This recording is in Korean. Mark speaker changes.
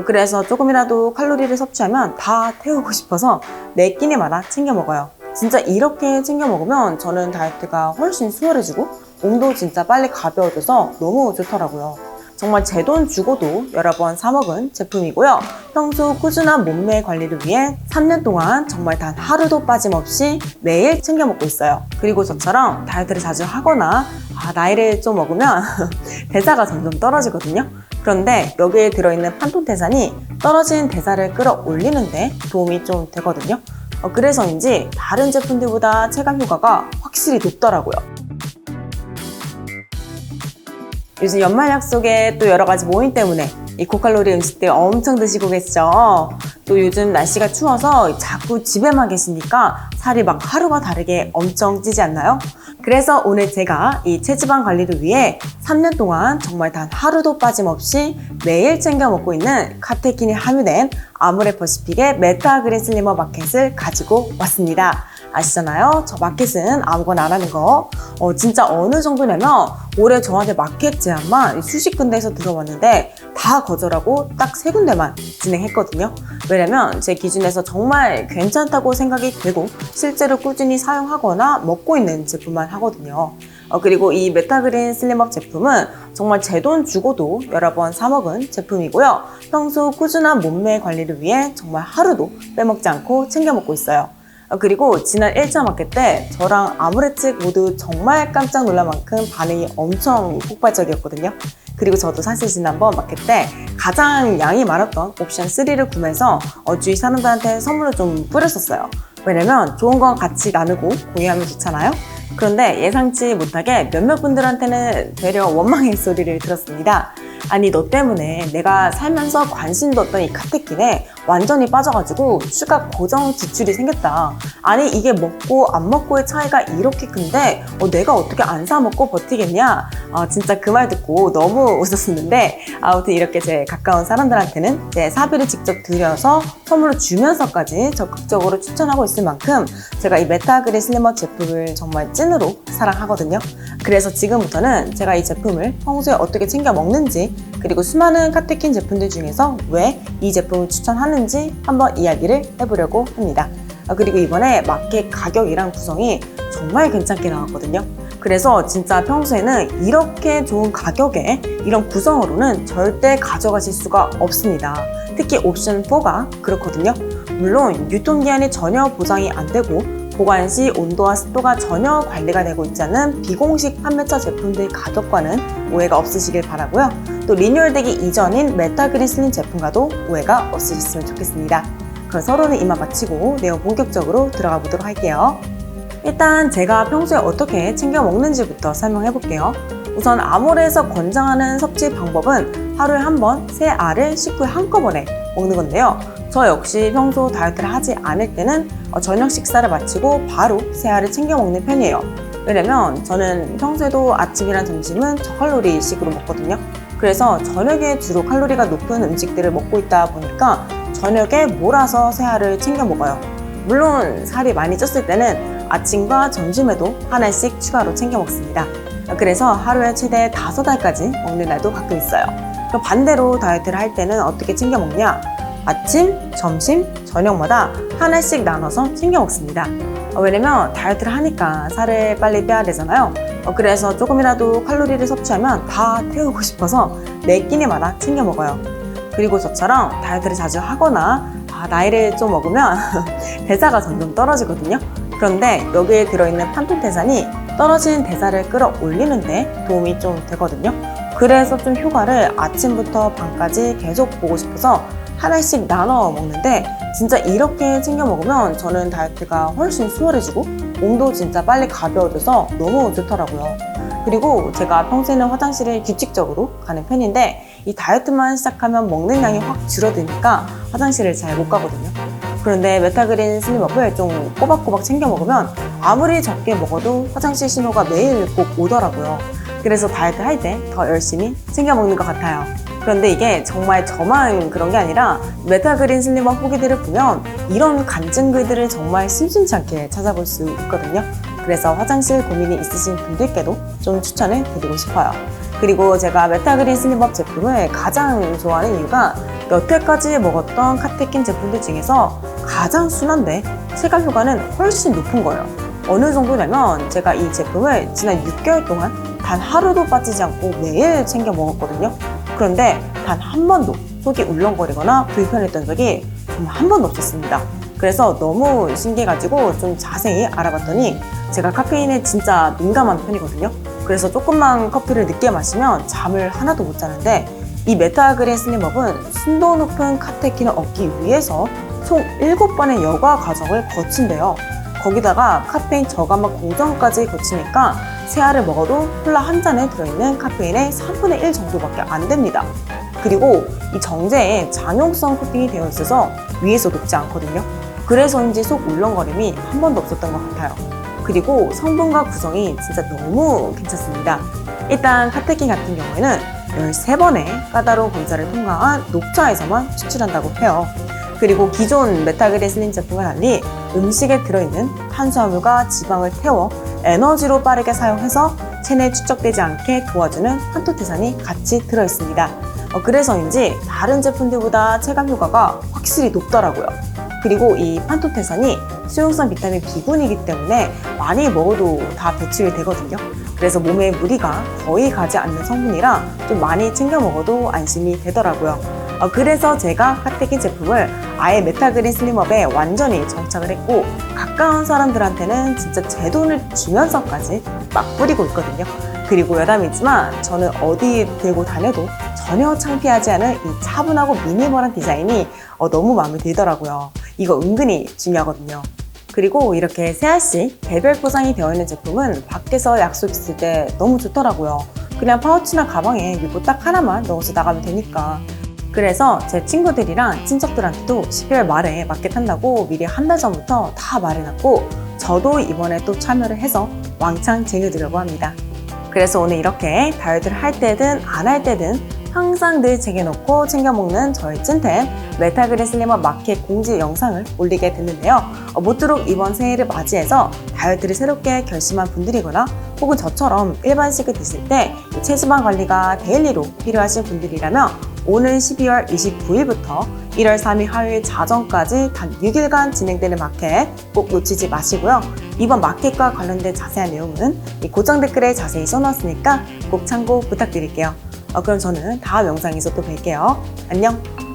Speaker 1: 그래서 조금이라도 칼로리를 섭취하면 다 태우고 싶어서 매 끼니마다 챙겨 먹어요. 진짜 이렇게 챙겨 먹으면 저는 다이어트가 훨씬 수월해지고 몸도 진짜 빨리 가벼워져서 너무 좋더라고요. 정말 제 돈 주고도 여러 번 사 먹은 제품이고요. 평소 꾸준한 몸매 관리를 위해 3년 동안 정말 단 하루도 빠짐없이 매일 챙겨 먹고 있어요. 그리고 저처럼 다이어트를 자주 하거나 나이를 좀 먹으면 대사가 점점 떨어지거든요. 그런데 여기에 들어있는 판톤테산이 떨어진 대사를 끌어올리는데 도움이 좀 되거든요. 그래서인지 다른 제품들보다 체감 효과가 확실히 높더라고요. 요즘 연말 약속에 또 여러 가지 모임 때문에 이 고칼로리 음식들 엄청 드시고 계시죠? 또 요즘 날씨가 추워서 자꾸 집에만 계시니까 살이 막 하루가 다르게 엄청 찌지 않나요? 그래서 오늘 제가 이 체지방 관리를 위해 3년 동안 정말 단 하루도 빠짐없이 매일 챙겨 먹고 있는 카테킨이 함유된 아모레퍼시픽의 메타그린 슬리머 마켓을 가지고 왔습니다. 아시잖아요? 저 마켓은 아무거나 안 하는 거. 진짜 어느 정도냐면 올해 저한테 마켓 제안만 수십 군데에서 들어왔는데 다 거절하고 딱 3군데만 진행했거든요. 왜냐면 제 기준에서 정말 괜찮다고 생각이 되고 실제로 꾸준히 사용하거나 먹고 있는 제품만 하거든요. 그리고 이 메타그린 슬림업 제품은 정말 제 돈 주고도 여러 번 사 먹은 제품이고요. 평소 꾸준한 몸매 관리를 위해 정말 하루도 빼먹지 않고 챙겨 먹고 있어요. 그리고 지난 1차 마켓 때 저랑 아모레 측 모두 정말 깜짝 놀랄 만큼 반응이 엄청 폭발적이었거든요. 그리고 저도 사실 지난번 마켓 때 가장 양이 많았던 옵션 3를 구매해서 주위 사람들한테 선물을 좀 뿌렸었어요. 왜냐면 좋은 건 같이 나누고 공유하면 좋잖아요. 그런데 예상치 못하게 몇몇 분들한테는 되려 원망의 소리를 들었습니다. 아니 너 때문에 내가 살면서 관심도 없던 이 카테킨에 완전히 빠져가지고 추가 고정 지출이 생겼다. 아니 이게 먹고 안 먹고의 차이가 이렇게 큰데 내가 어떻게 안 사 먹고 버티겠냐. 진짜 그 말 듣고 너무 웃었었는데 아무튼 이렇게 제 가까운 사람들한테는 제 사비를 직접 드려서 선물을 주면서까지 적극적으로 추천하고 있을 만큼 제가 이 메타그린 슬리머 제품을 정말 찐으로 사랑하거든요. 그래서 지금부터는 제가 이 제품을 평소에 어떻게 챙겨 먹는지 그리고 수많은 카테킨 제품들 중에서 왜 이 제품을 추천하는지 한번 이야기를 해보려고 합니다. 그리고 이번에 마켓 가격이랑 구성이 정말 괜찮게 나왔거든요. 그래서 진짜 평소에는 이렇게 좋은 가격에 이런 구성으로는 절대 가져가실 수가 없습니다. 특히 옵션 4가 그렇거든요. 물론 유통기한이 전혀 보장이 안 되고 보관 시 온도와 습도가 전혀 관리가 되고 있지 않은 비공식 판매처 제품들 가격과는 오해가 없으시길 바라고요. 또 리뉴얼되기 이전인 메타그린 슬림 제품과도 오해가 없으셨으면 좋겠습니다. 그럼 서로는 이만 마치고 내용 본격적으로 들어가 보도록 할게요. 일단 제가 평소에 어떻게 챙겨 먹는지부터 설명해 볼게요. 우선 아모레에서 권장하는 섭취 방법은 하루에 한 번 새 알을 식후에 한꺼번에 먹는 건데요. 저 역시 평소 다이어트를 하지 않을 때는 저녁 식사를 마치고 바로 새 알을 챙겨 먹는 편이에요. 왜냐면 저는 평소에도 아침이랑 점심은 저칼로리식으로 먹거든요. 그래서 저녁에 주로 칼로리가 높은 음식들을 먹고 있다 보니까 저녁에 몰아서 새 알을 챙겨 먹어요. 물론 살이 많이 쪘을 때는 아침과 점심에도 하나씩 추가로 챙겨 먹습니다. 그래서 하루에 최대 5알까지 먹는 날도 가끔 있어요. 그럼 반대로 다이어트를 할 때는 어떻게 챙겨 먹냐? 아침, 점심, 저녁마다 하나씩 나눠서 챙겨 먹습니다. 왜냐면 다이어트를 하니까 살을 빨리 빼야 되잖아요. 그래서 조금이라도 칼로리를 섭취하면 다 태우고 싶어서 매 끼니마다 챙겨 먹어요. 그리고 저처럼 다이어트를 자주 하거나 나이를 좀 먹으면 대사가 점점 떨어지거든요. 그런데 여기에 들어있는 판톤테산이 떨어진 대사를 끌어올리는데 도움이 좀 되거든요. 그래서 좀 효과를 아침부터 밤까지 계속 보고 싶어서 하나씩 나눠 먹는데 진짜 이렇게 챙겨 먹으면 저는 다이어트가 훨씬 수월해지고 몸도 진짜 빨리 가벼워져서 너무 좋더라고요. 그리고 제가 평소에는 화장실을 규칙적으로 가는 편인데 이 다이어트만 시작하면 먹는 양이 확 줄어드니까 화장실을 잘 못 가거든요. 그런데 메타그린 슬림업을 좀 꼬박꼬박 챙겨 먹으면 아무리 적게 먹어도 화장실 신호가 매일 꼭 오더라고요. 그래서 다이어트 할 때 더 열심히 챙겨 먹는 것 같아요. 그런데 이게 정말 저만 그런 게 아니라 메타그린 슬림업 후기들을 보면 이런 간증 글들을 정말 심심치 않게 찾아볼 수 있거든요. 그래서 화장실 고민이 있으신 분들께도 좀 추천을 드리고 싶어요. 그리고 제가 메타그린 슬림업 제품을 가장 좋아하는 이유가 여태까지 먹었던 카테킨 제품들 중에서 가장 순한데 체감 효과는 훨씬 높은 거예요. 어느 정도냐면 제가 이 제품을 지난 6개월 동안 단 하루도 빠지지 않고 매일 챙겨 먹었거든요. 그런데 단 한 번도 속이 울렁거리거나 불편했던 적이 정말 한 번도 없었습니다. 그래서 너무 신기해가지고 좀 자세히 알아봤더니 제가 카페인에 진짜 민감한 편이거든요. 그래서 조금만 커피를 늦게 마시면 잠을 하나도 못 자는데 이 메타그린 슬림업은 순도 높은 카테킨을 얻기 위해서 총 7번의 여과 과정을 거친대요. 거기다가 카페인 저감막 공정까지 거치니까 세 알을 먹어도 콜라 한 잔에 들어있는 카페인의 3분의 1 정도밖에 안 됩니다. 그리고 이 정제에 장용성 코팅이 되어 있어서 위에서 녹지 않거든요. 그래서인지 속 울렁거림이 한 번도 없었던 것 같아요. 그리고 성분과 구성이 진짜 너무 괜찮습니다. 일단 카테킨 같은 경우에는 13번의 까다로운 검사를 통과한 녹차에서만 추출한다고 해요. 그리고 기존 메타그린 슬림 제품과 달리 음식에 들어있는 탄수화물과 지방을 태워 에너지로 빠르게 사용해서 체내에 축적되지 않게 도와주는 판토테산이 같이 들어있습니다. 그래서인지 다른 제품들보다 체감 효과가 확실히 높더라고요. 그리고 이 판토테산이 수용성 비타민 B군이기 때문에 많이 먹어도 다 배출이 되거든요. 그래서 몸에 무리가 거의 가지 않는 성분이라 좀 많이 챙겨 먹어도 안심이 되더라고요. 그래서 제가 카테킨 제품을 아예 메타그린 슬림업에 완전히 정착을 했고 가까운 사람들한테는 진짜 제 돈을 주면서까지 막 뿌리고 있거든요. 그리고 여담이지만 저는 어디 들고 다녀도 전혀 창피하지 않은 이 차분하고 미니멀한 디자인이 너무 마음에 들더라고요. 이거 은근히 중요하거든요. 그리고 이렇게 세 알씩 개별 포장이 되어 있는 제품은 밖에서 약속 있을 때 너무 좋더라고요. 그냥 파우치나 가방에 이거 딱 하나만 넣어서 나가면 되니까. 그래서 제 친구들이랑 친척들한테도 12월 말에 마켓 한다고 미리 한 달 전부터 다 말해놨고 저도 이번에 또 참여를 해서 왕창 쟁여두려고 합니다. 그래서 오늘 이렇게 다이어트를 할 때든 안 할 때든 항상 늘 쟁여놓고 챙겨 먹는 저의 찐템 메타그린 슬림업 마켓 공지 영상을 올리게 됐는데요. 모쪼록 이번 새해를 맞이해서 다이어트를 새롭게 결심한 분들이거나 혹은 저처럼 일반식을 드실 때 체지방 관리가 데일리로 필요하신 분들이라면 오는 12월 29일부터 1월 3일 화요일 자정까지 단 6일간 진행되는 마켓 꼭 놓치지 마시고요. 이번 마켓과 관련된 자세한 내용은 이 고정 댓글에 자세히 써놨으니까 꼭 참고 부탁드릴게요. 그럼 저는 다음 영상에서 또 뵐게요. 안녕!